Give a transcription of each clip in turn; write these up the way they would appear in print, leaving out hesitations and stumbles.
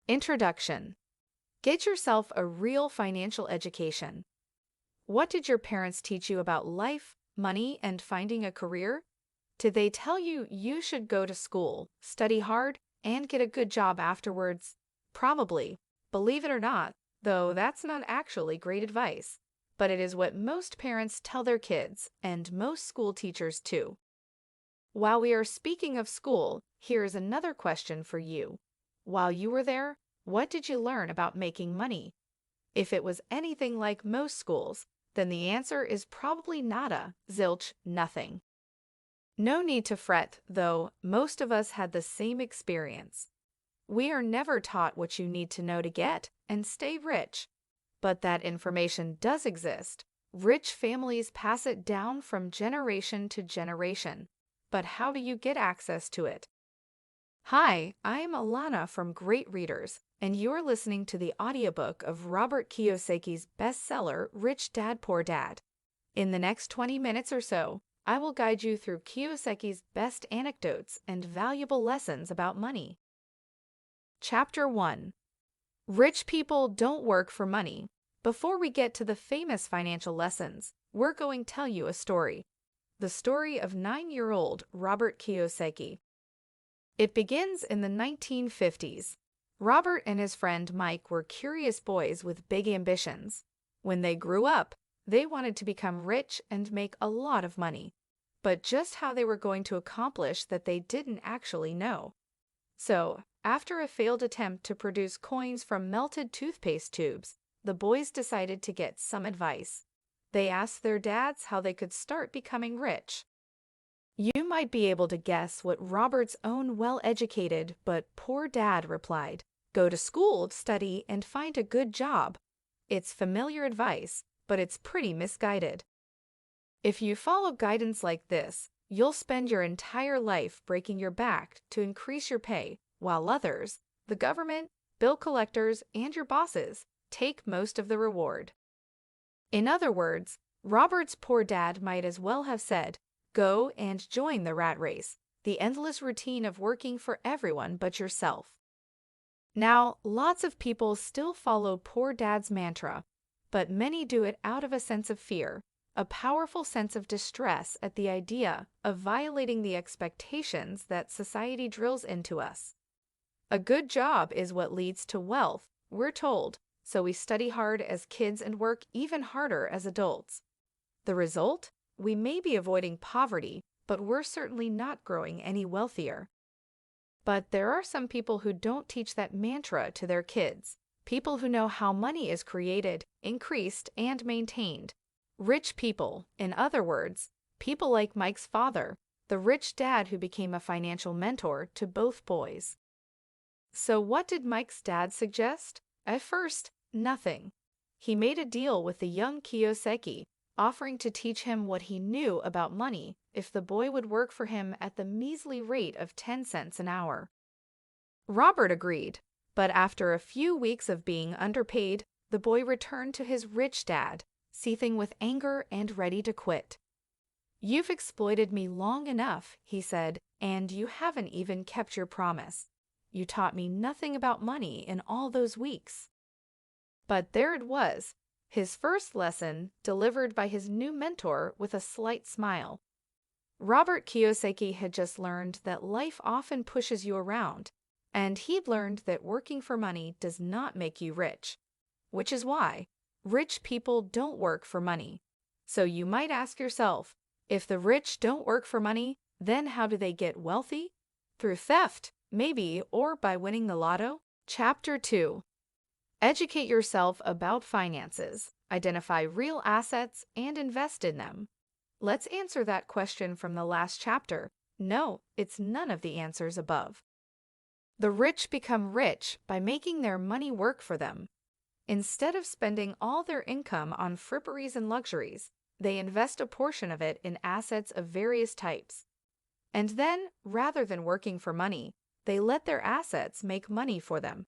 Introduction. Get yourself a real financial education. What did your parents teach you about life, money, and finding a career? Did they tell you you should go to school, study hard, and get a good job afterwards? Probably. Believe it or not, though that's not actually great advice. But it is what most parents tell their kids, and most school teachers too. While we are speaking of school, here is another question for you. While you were there, what did you learn about making money? If it was anything like most schools, then the answer is probably nada, zilch, nothing. No need to fret, though, most of us had the same experience. We are never taught what you need to know to get and stay rich. But that information does exist. Rich families pass it down from generation to generation. But how do you get access to it? Hi, I'm Alana from Great Readers, and you're listening to the audiobook of Robert Kiyosaki's bestseller, Rich Dad, Poor Dad. In the next 20 minutes or so, I will guide you through Kiyosaki's best anecdotes and valuable lessons about money. Chapter 1. Rich people don't work for money. Before we get to the famous financial lessons, we're going to tell you a story. The story of 9-year-old Robert Kiyosaki. It begins in the 1950s. Robert and his friend Mike were curious boys with big ambitions. When they grew up, they wanted to become rich and make a lot of money. But just how they were going to accomplish that they didn't actually know. So, after a failed attempt to produce coins from melted toothpaste tubes, the boys decided to get some advice. They asked their dads how they could start becoming rich. You might be able to guess what Robert's own well-educated but poor dad replied. Go to school, study, and find a good job. It's familiar advice, but it's pretty misguided. If you follow guidance like this, you'll spend your entire life breaking your back to increase your pay, while others, the government, bill collectors, and your bosses, take most of the reward. In other words, Robert's poor dad might as well have said, go and join the rat race, the endless routine of working for everyone but yourself. Now, lots of people still follow poor dad's mantra, but many do it out of a sense of fear, a powerful sense of distress at the idea of violating the expectations that society drills into us. A good job is what leads to wealth, we're told, so we study hard as kids and work even harder as adults. The result? We may be avoiding poverty, but we're certainly not growing any wealthier. But there are some people who don't teach that mantra to their kids, people who know how money is created, increased, and maintained. Rich people, in other words, people like Mike's father, the rich dad who became a financial mentor to both boys. So what did Mike's dad suggest? At first, nothing. He made a deal with the young Kiyosaki, offering to teach him what he knew about money if the boy would work for him at the measly rate of 10 cents an hour. Robert agreed, but after a few weeks of being underpaid, the boy returned to his rich dad, seething with anger and ready to quit. You've exploited me long enough, he said, and you haven't even kept your promise. You taught me nothing about money in all those weeks. But there it was, his first lesson delivered by his new mentor with a slight smile. Robert Kiyosaki had just learned that life often pushes you around, and he'd learned that working for money does not make you rich, which is why rich people don't work for money. So you might ask yourself, if the rich don't work for money, then how do they get wealthy? Through theft, maybe, or by winning the lotto? Chapter 2. Educate yourself about finances, identify real assets, and invest in them. Let's answer that question from the last chapter. No, it's none of the answers above. The rich become rich by making their money work for them. Instead of spending all their income on fripperies and luxuries, they invest a portion of it in assets of various types. And then, rather than working for money, they let their assets make money for them.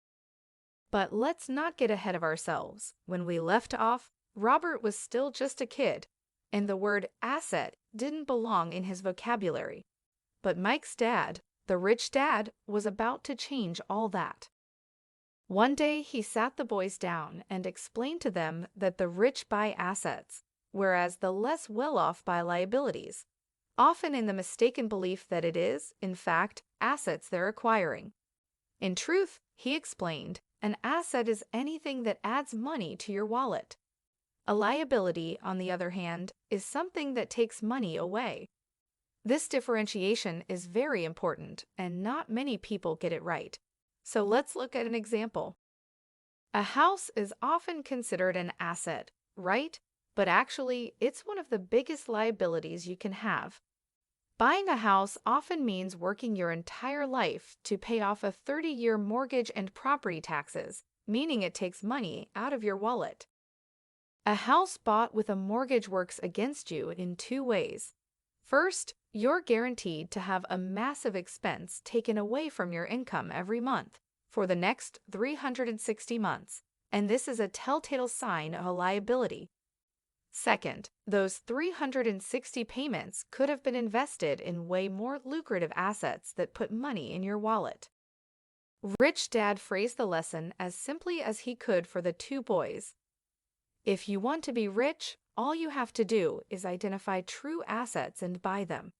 But let's not get ahead of ourselves. When we left off, Robert was still just a kid, and the word asset didn't belong in his vocabulary. But Mike's dad, the rich dad, was about to change all that. One day, he sat the boys down and explained to them that the rich buy assets, whereas the less well-off buy liabilities, often in the mistaken belief that it is, in fact, assets they're acquiring. In truth, he explained, an asset is anything that adds money to your wallet. A liability, on the other hand, is something that takes money away. This differentiation is very important, and not many people get it right. So let's look at an example. A house is often considered an asset, right? But actually, it's one of the biggest liabilities you can have. Buying a house often means working your entire life to pay off a 30-year mortgage and property taxes, meaning it takes money out of your wallet. A house bought with a mortgage works against you in two ways. First, you're guaranteed to have a massive expense taken away from your income every month for the next 360 months, and this is a telltale sign of a liability. Second, those 360 payments could have been invested in way more lucrative assets that put money in your wallet. Rich Dad phrased the lesson as simply as he could for the two boys. If you want to be rich, all you have to do is identify true assets and buy them.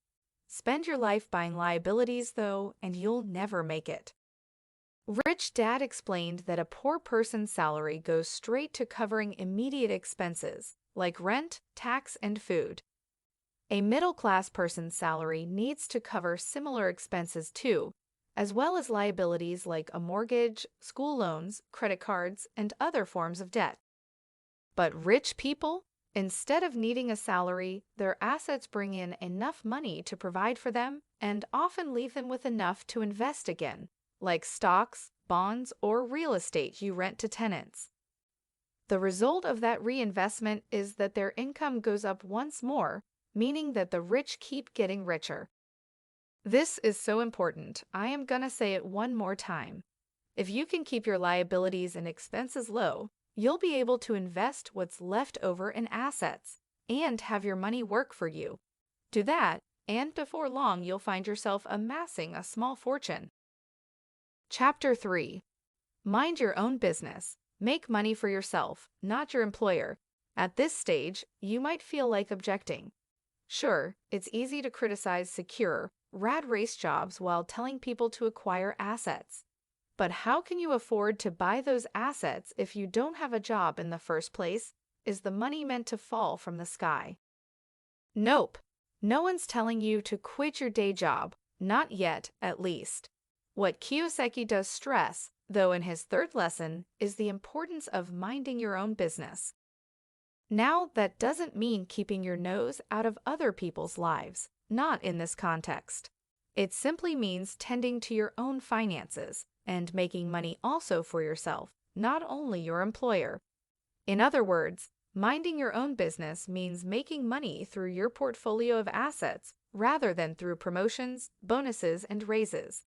Spend your life buying liabilities, though, and you'll never make it. Rich Dad explained that a poor person's salary goes straight to covering immediate expenses, like rent, tax, and food. A middle-class person's salary needs to cover similar expenses too, as well as liabilities like a mortgage, school loans, credit cards, and other forms of debt. But rich people, instead of needing a salary, their assets bring in enough money to provide for them and often leave them with enough to invest again, like stocks, bonds, or real estate you rent to tenants. The result of that reinvestment is that their income goes up once more, meaning that the rich keep getting richer. This is so important, I am gonna say it one more time. If you can keep your liabilities and expenses low, you'll be able to invest what's left over in assets and have your money work for you. Do that, and before long you'll find yourself amassing a small fortune. Chapter 3. Mind your own business. Make money for yourself, not your employer. At this stage, you might feel like objecting. Sure, it's easy to criticize secure, rat race jobs while telling people to acquire assets. But how can you afford to buy those assets if you don't have a job in the first place? Is the money meant to fall from the sky? Nope. No one's telling you to quit your day job, not yet, at least. What Kiyosaki does stress, though in his third lesson, is the importance of minding your own business. Now, that doesn't mean keeping your nose out of other people's lives, not in this context. It simply means tending to your own finances and making money also for yourself, not only your employer. In other words, minding your own business means making money through your portfolio of assets rather than through promotions, bonuses, and raises.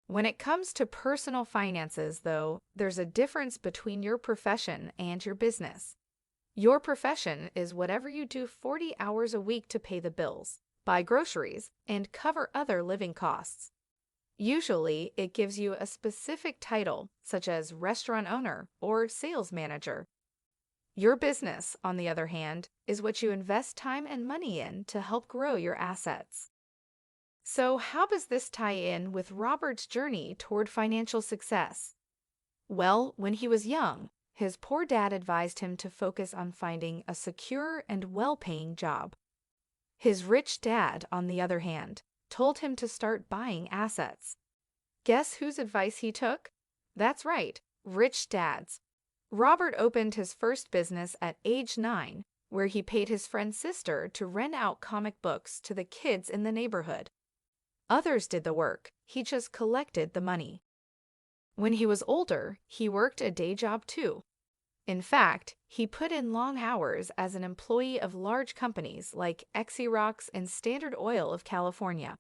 When it comes to personal finances, though, there's a difference between your profession and your business. Your profession is whatever you do 40 hours a week to pay the bills, buy groceries, and cover other living costs. Usually, it gives you a specific title, such as restaurant owner or sales manager. Your business, on the other hand, is what you invest time and money in to help grow your assets. So, how does this tie in with Robert's journey toward financial success? Well, when he was young, his poor dad advised him to focus on finding a secure and well-paying job. His rich dad, on the other hand, told him to start buying assets. Guess whose advice he took? That's right, rich dad's. Robert opened his first business at age 9, where he paid his friend's sister to rent out comic books to the kids in the neighborhood. Others did the work, he just collected the money. When he was older, he worked a day job too. In fact, he put in long hours as an employee of large companies like Xerox and Standard Oil of California.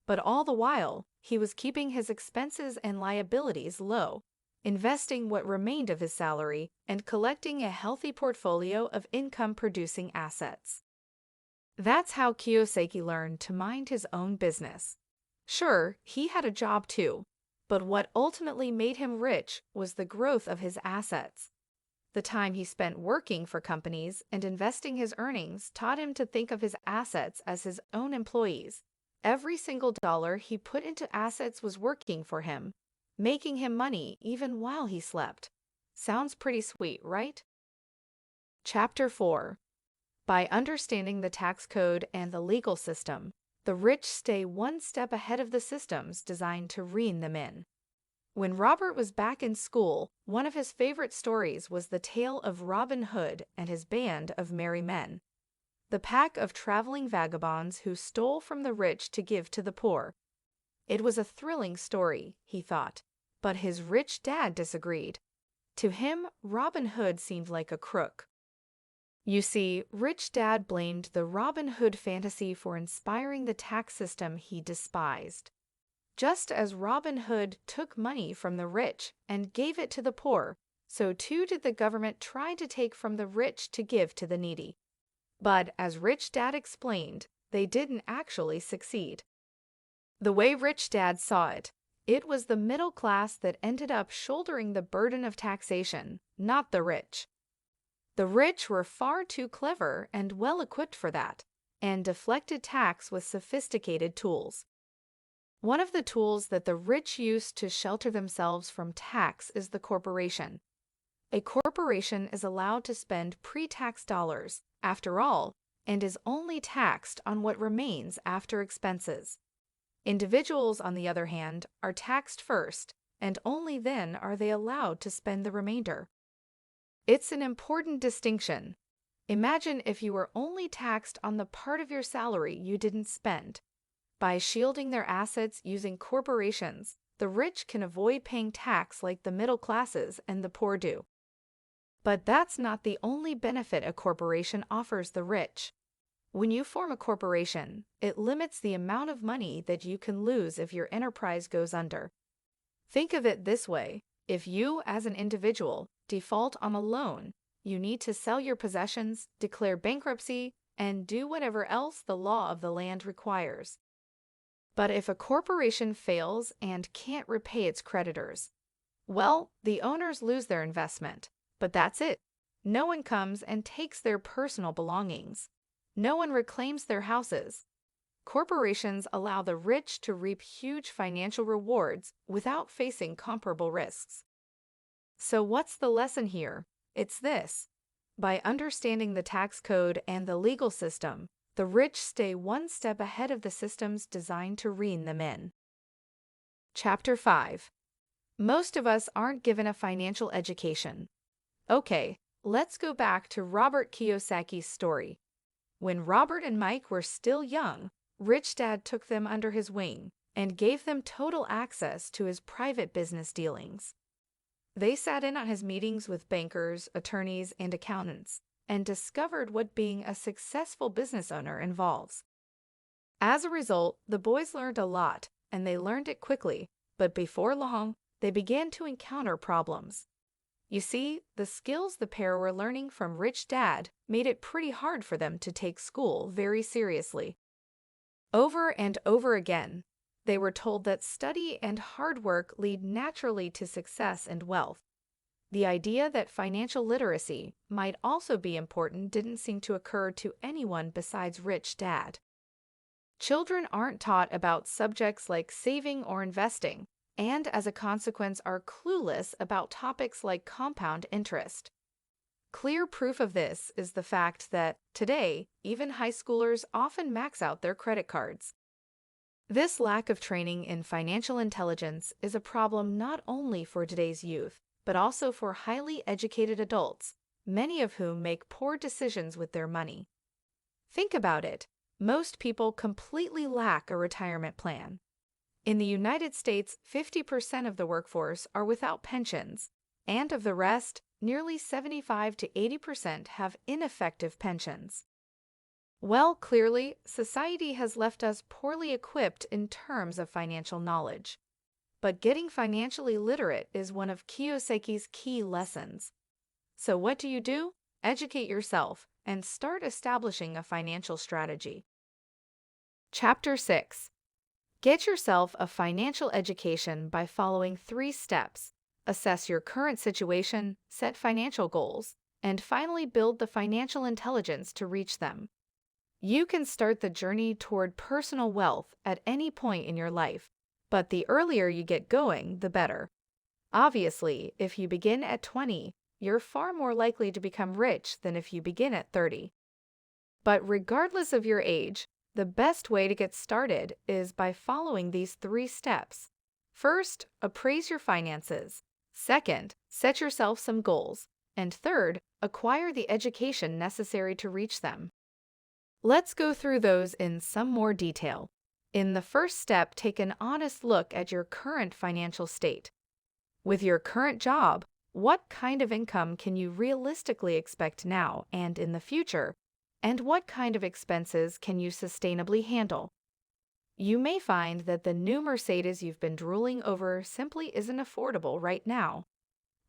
But all the while, he was keeping his expenses and liabilities low, investing what remained of his salary, and collecting a healthy portfolio of income-producing assets. That's how Kiyosaki learned to mind his own business. Sure, he had a job too, But what ultimately made him rich was the growth of his assets. The time he spent working for companies and investing his earnings taught him to think of his assets as his own employees. Every single dollar he put into assets was working for him, making him money even while he slept. Sounds pretty sweet, right? Chapter 4. By understanding the tax code and the legal system, the rich stay one step ahead of the systems designed to rein them in. When Robert was back in school, one of his favorite stories was the tale of Robin Hood and his band of merry men. The pack of traveling vagabonds who stole from the rich to give to the poor. It was a thrilling story, he thought, but his rich dad disagreed. To him, Robin Hood seemed like a crook. You see, Rich Dad blamed the Robin Hood fantasy for inspiring the tax system he despised. Just as Robin Hood took money from the rich and gave it to the poor, so too did the government try to take from the rich to give to the needy. But, as Rich Dad explained, they didn't actually succeed. The way Rich Dad saw it, it was the middle class that ended up shouldering the burden of taxation, not the rich. The rich were far too clever and well-equipped for that, and deflected tax with sophisticated tools. One of the tools that the rich use to shelter themselves from tax is the corporation. A corporation is allowed to spend pre-tax dollars, after all, and is only taxed on what remains after expenses. Individuals, on the other hand, are taxed first, and only then are they allowed to spend the remainder. It's an important distinction. Imagine if you were only taxed on the part of your salary you didn't spend. By shielding their assets using corporations, the rich can avoid paying tax like the middle classes and the poor do. But that's not the only benefit a corporation offers the rich. When you form a corporation, it limits the amount of money that you can lose if your enterprise goes under. Think of it this way. If you, as an individual, default on a loan, you need to sell your possessions, declare bankruptcy, and do whatever else the law of the land requires. But if a corporation fails and can't repay its creditors, well, the owners lose their investment. But that's it. No one comes and takes their personal belongings. No one reclaims their houses. Corporations allow the rich to reap huge financial rewards without facing comparable risks. So what's the lesson here? It's this. By understanding the tax code and the legal system, the rich stay one step ahead of the systems designed to rein them in. Chapter 5. Most of us aren't given a financial education. Okay, let's go back to Robert Kiyosaki's story. When Robert and Mike were still young, Rich Dad took them under his wing and gave them total access to his private business dealings. They sat in on his meetings with bankers, attorneys, and accountants, and discovered what being a successful business owner involves. As a result, the boys learned a lot, and they learned it quickly, but before long, they began to encounter problems. You see, the skills the pair were learning from Rich Dad made it pretty hard for them to take school very seriously. Over and over again, they were told that study and hard work lead naturally to success and wealth. The idea that financial literacy might also be important didn't seem to occur to anyone besides Rich Dad. Children aren't taught about subjects like saving or investing, and as a consequence are clueless about topics like compound interest. Clear proof of this is the fact that, today, even high schoolers often max out their credit cards. This lack of training in financial intelligence is a problem not only for today's youth, but also for highly educated adults, many of whom make poor decisions with their money. Think about it. Most people completely lack a retirement plan. In the United States, 50% of the workforce are without pensions, and of the rest, nearly 75 to 80% have ineffective pensions. Well, clearly, society has left us poorly equipped in terms of financial knowledge. But getting financially literate is one of Kiyosaki's key lessons. So what do? Educate yourself and start establishing a financial strategy. Chapter 6. Get yourself a financial education by following 3 steps. Assess your current situation, set financial goals, and finally build the financial intelligence to reach them. You can start the journey toward personal wealth at any point in your life, but the earlier you get going, the better. Obviously, if you begin at 20, you're far more likely to become rich than if you begin at 30. But regardless of your age, the best way to get started is by following these 3 steps. First, appraise your finances. Second, set yourself some goals. And third, acquire the education necessary to reach them. Let's go through those in some more detail. In the first step, take an honest look at your current financial state. With your current job, what kind of income can you realistically expect now and in the future? And what kind of expenses can you sustainably handle? You may find that the new Mercedes you've been drooling over simply isn't affordable right now.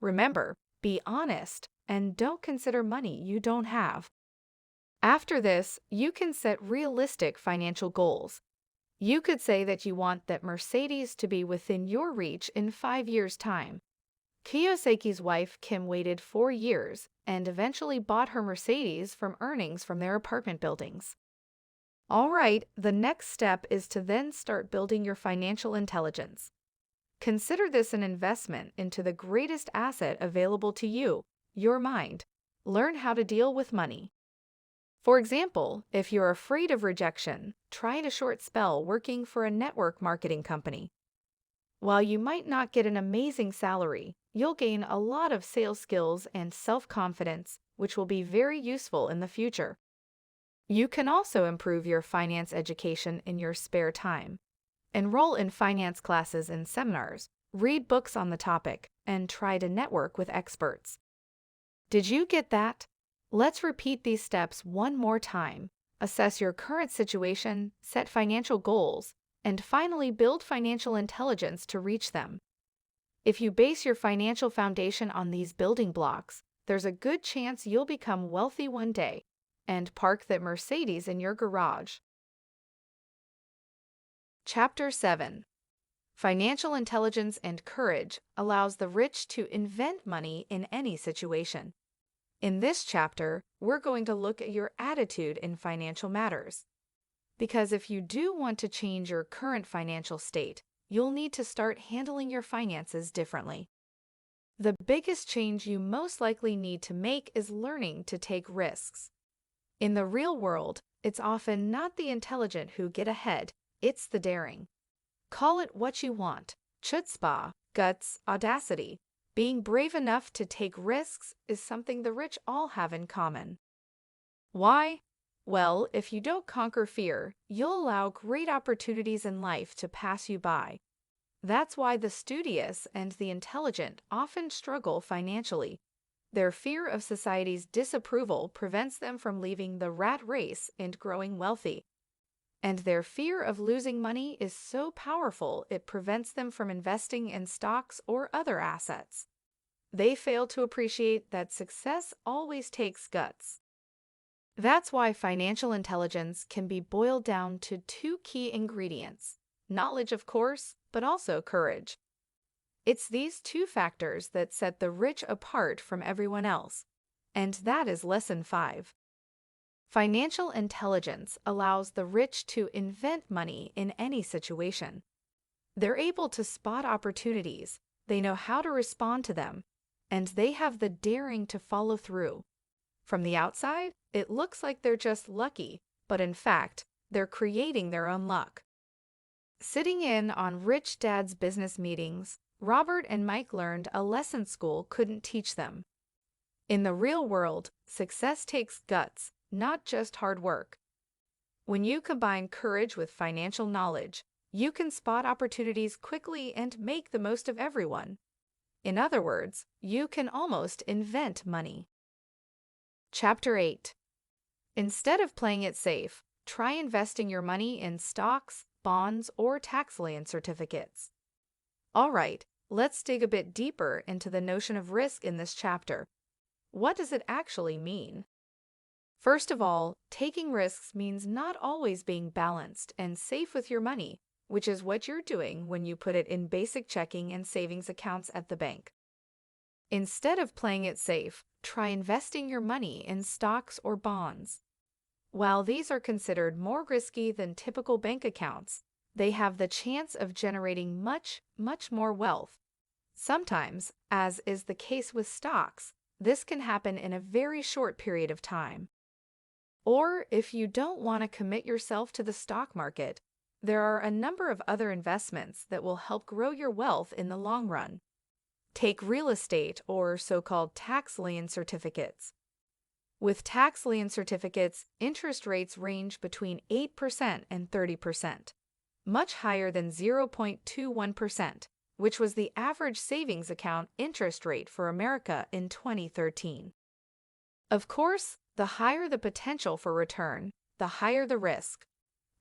Remember, be honest and don't consider money you don't have. After this, you can set realistic financial goals. You could say that you want that Mercedes to be within your reach in 5 years' time. Kiyosaki's wife Kim waited 4 years and eventually bought her Mercedes from earnings from their apartment buildings. All right, the next step is to then start building your financial intelligence. Consider this an investment into the greatest asset available to you, your mind. Learn how to deal with money. For example, if you're afraid of rejection, try a short spell working for a network marketing company. While you might not get an amazing salary, you'll gain a lot of sales skills and self-confidence, which will be very useful in the future. You can also improve your finance education in your spare time. Enroll in finance classes and seminars, read books on the topic, and try to network with experts. Did you get that? Let's repeat these steps one more time. Assess your current situation, set financial goals, and finally build financial intelligence to reach them. If you base your financial foundation on these building blocks, there's a good chance you'll become wealthy one day and park that Mercedes in your garage. Chapter 7. Financial Intelligence and Courage allows the rich to invent money in any situation. In this chapter, we're going to look at your attitude in financial matters. Because if you do want to change your current financial state, you'll need to start handling your finances differently. The biggest change you most likely need to make is learning to take risks. In the real world, it's often not the intelligent who get ahead, it's the daring. Call it what you want: chutzpah, guts, audacity. Being brave enough to take risks is something the rich all have in common. Why? Well, if you don't conquer fear, you'll allow great opportunities in life to pass you by. That's why the studious and the intelligent often struggle financially. Their fear of society's disapproval prevents them from leaving the rat race and growing wealthy. And their fear of losing money is so powerful it prevents them from investing in stocks or other assets. They fail to appreciate that success always takes guts. That's why financial intelligence can be boiled down to 2 key ingredients: knowledge, of course, but also courage. It's these 2 factors that set the rich apart from everyone else. And that is Lesson 5. Financial intelligence allows the rich to invent money in any situation. They're able to spot opportunities, they know how to respond to them, and they have the daring to follow through. From the outside, it looks like they're just lucky, but in fact, they're creating their own luck. Sitting in on Rich Dad's business meetings, Robert and Mike learned a lesson school couldn't teach them. In the real world, success takes guts, not just hard work. When you combine courage with financial knowledge, you can spot opportunities quickly and make the most of everyone. In other words, you can almost invent money. Chapter 8. Instead of playing it safe, try investing your money in stocks, bonds, or tax-lien certificates. All right, let's dig a bit deeper into the notion of risk in this chapter. What does it actually mean? First of all, taking risks means not always being balanced and safe with your money, which is what you're doing when you put it in basic checking and savings accounts at the bank. Instead of playing it safe, try investing your money in stocks or bonds. While these are considered more risky than typical bank accounts, they have the chance of generating much more wealth. Sometimes, as is the case with stocks, this can happen in a very short period of time. Or if you don't want to commit yourself to the stock market, there are a number of other investments that will help grow your wealth in the long run. Take real estate or so-called tax lien certificates. With tax lien certificates, interest rates range between 8% and 30%, much higher than 0.21%, which was the average savings account interest rate for America in 2013. Of course, the higher the potential for return, the higher the risk.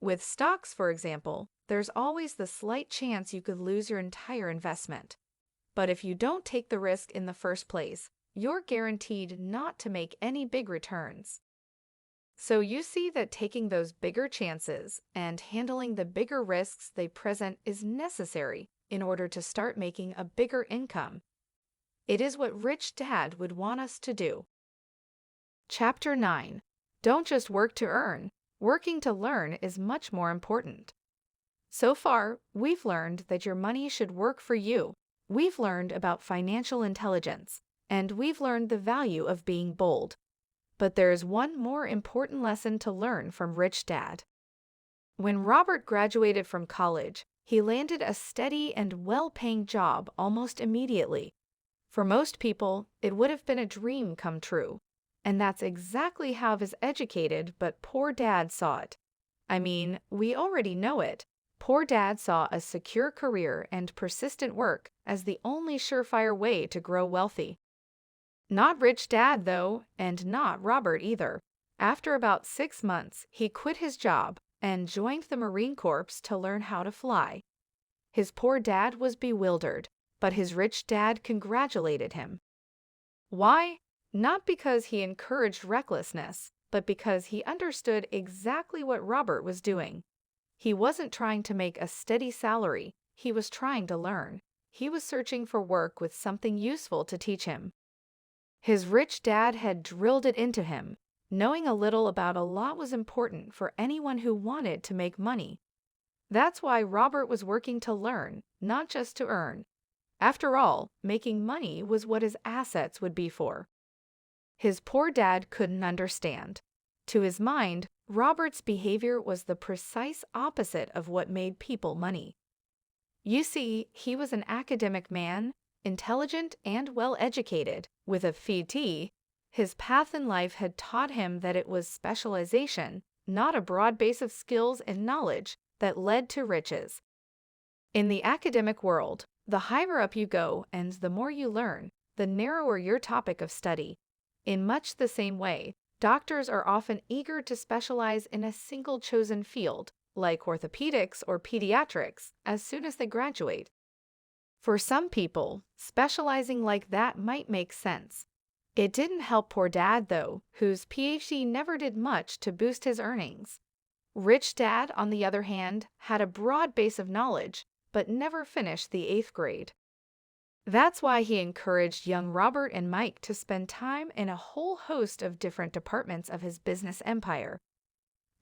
With stocks, for example, there's always the slight chance you could lose your entire investment. But if you don't take the risk in the first place, you're guaranteed not to make any big returns. So you see that taking those bigger chances and handling the bigger risks they present is necessary in order to start making a bigger income. It is what Rich Dad would want us to do. Chapter 9. Don't just work to earn. Working to learn is much more important. So far, we've learned that your money should work for you. We've learned about financial intelligence, and we've learned the value of being bold. But there's one more important lesson to learn from Rich Dad. When Robert graduated from college, he landed a steady and well-paying job almost immediately. For most people, it would have been a dream come true. And that's exactly how his educated but poor dad saw it. I mean, we already know it. Poor dad saw a secure career and persistent work as the only surefire way to grow wealthy. Not Rich Dad, though, and not Robert either. After about 6 months, he quit his job and joined the Marine Corps to learn how to fly. His poor dad was bewildered, but his rich dad congratulated him. Why? Not because he encouraged recklessness, but because he understood exactly what Robert was doing. He wasn't trying to make a steady salary, he was trying to learn. He was searching for work with something useful to teach him. His rich dad had drilled it into him. Knowing a little about a lot was important for anyone who wanted to make money. That's why Robert was working to learn, not just to earn. After all, making money was what his assets would be for. His poor dad couldn't understand. To his mind, Robert's behavior was the precise opposite of what made people money. You see, he was an academic man, intelligent and well-educated, with a PhD. His path in life had taught him that it was specialization, not a broad base of skills and knowledge, that led to riches. In the academic world, the higher up you go and the more you learn, the narrower your topic of study. In much the same way, doctors are often eager to specialize in a single chosen field, like orthopedics or pediatrics, as soon as they graduate. For some people, specializing like that might make sense. It didn't help poor dad, though, whose PhD never did much to boost his earnings. Rich Dad, on the other hand, had a broad base of knowledge, but never finished the 8th grade. That's why he encouraged young Robert and Mike to spend time in a whole host of different departments of his business empire.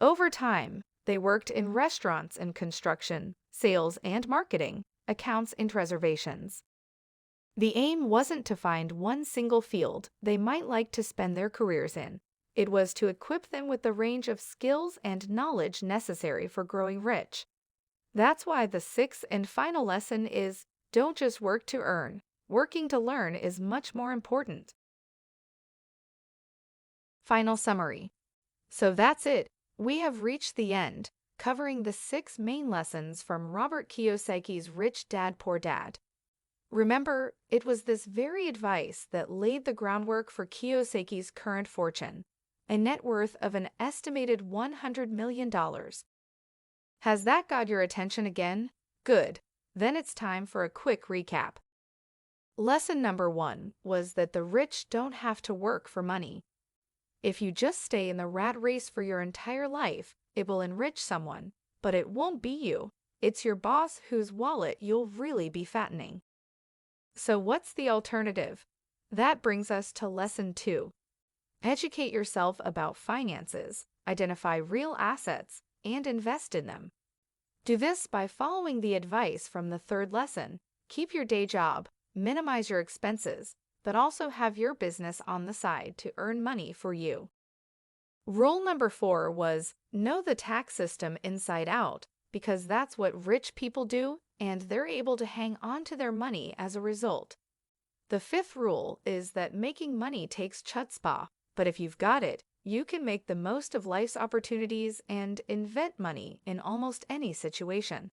Over time, they worked in restaurants and construction, sales and marketing, accounts and reservations. The aim wasn't to find one single field they might like to spend their careers in. It was to equip them with the range of skills and knowledge necessary for growing rich. That's why the 6th and final lesson is, don't just work to earn. Working to learn is much more important. Final summary. So that's it. We have reached the end, covering the 6 main lessons from Robert Kiyosaki's Rich Dad, Poor Dad. Remember, it was this very advice that laid the groundwork for Kiyosaki's current fortune, a net worth of an estimated $100 million. Has that got your attention again? Good. Then it's time for a quick recap. Lesson number 1 was that the rich don't have to work for money. If you just stay in the rat race for your entire life, it will enrich someone, but it won't be you. It's your boss whose wallet you'll really be fattening. So what's the alternative? That brings us to lesson 2. Educate yourself about finances, identify real assets, and invest in them. Do this by following the advice from the 3rd lesson. Keep your day job, minimize your expenses, but also have your business on the side to earn money for you. Rule number 4 was know the tax system inside out, because that's what rich people do, and they're able to hang on to their money as a result. The 5th rule is that making money takes chutzpah, but if you've got it, you can make the most of life's opportunities and invent money in almost any situation.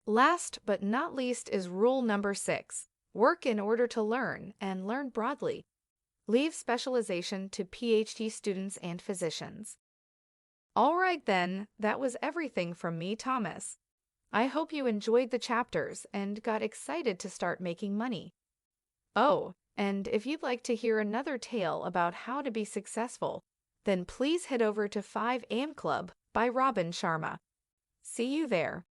Last but not least is rule number 6. Work in order to learn, and learn broadly. Leave specialization to PhD students and physicians. All right then, that was everything from me, Thomas. I hope you enjoyed the chapters and got excited to start making money. Oh, and if you'd like to hear another tale about how to be successful, then please head over to 5 AM Club by Robin Sharma. See you there.